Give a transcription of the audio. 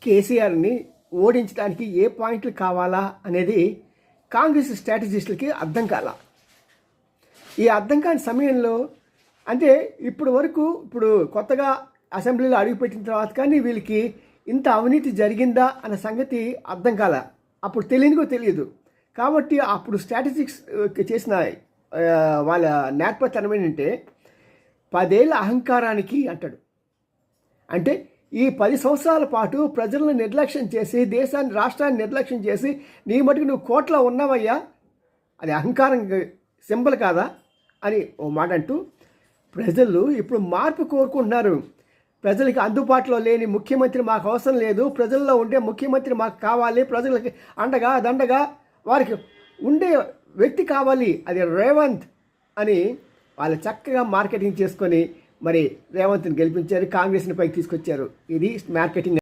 కేసీఆర్ని ఓడించడానికి ఏ పాయింట్లు కావాలా అనేది కాంగ్రెస్ స్ట్రాటజిస్టులకి అర్థం కాల. ఈ అర్థం కాని సమయంలో అంటే ఇప్పుడు కొత్తగా అసెంబ్లీలో అడుగుపెట్టిన తర్వాత కానీ వీళ్ళకి ఇంత అవినీతి జరిగిందా అన్న సంగతి అర్థం కాల. అప్పుడు తెలియదు. కాబట్టి అప్పుడు స్ట్రాటజిక్స్ చేసిన వాళ్ళ నేర్పథ్యం ఏంటంటే 10 ఏళ్ల అహంకారానికి అంటాడు. అంటే ఈ 10 సంవత్సరాల పాటు ప్రజలను నిర్లక్ష్యం చేసి రాష్ట్రాన్ని నిర్లక్ష్యం చేసి నీ మటుకు నువ్వు కోట్లో ఉన్నావయ్యా, అది అహంకారం సింబల్ కాదా అని ఓ మాట అంటూ ప్రజలు ఇప్పుడు మార్పు కోరుకుంటున్నారు. ప్రజలకి అందుబాటులో లేని ముఖ్యమంత్రి మాకు అవసరం లేదు, ప్రజల్లో ఉండే ముఖ్యమంత్రి మాకు కావాలి, ప్రజలకి అండగా దండగా వారికి ఉండే వ్యక్తి కావాలి, అది రేవంత్ అని వాళ్ళు చక్కగా మార్కెటింగ్ చేసుకొని మరి రేవంత్ని గెలిపించారు, కాంగ్రెస్ని పైకి తీసుకొచ్చారు. ఇది మార్కెటింగ్.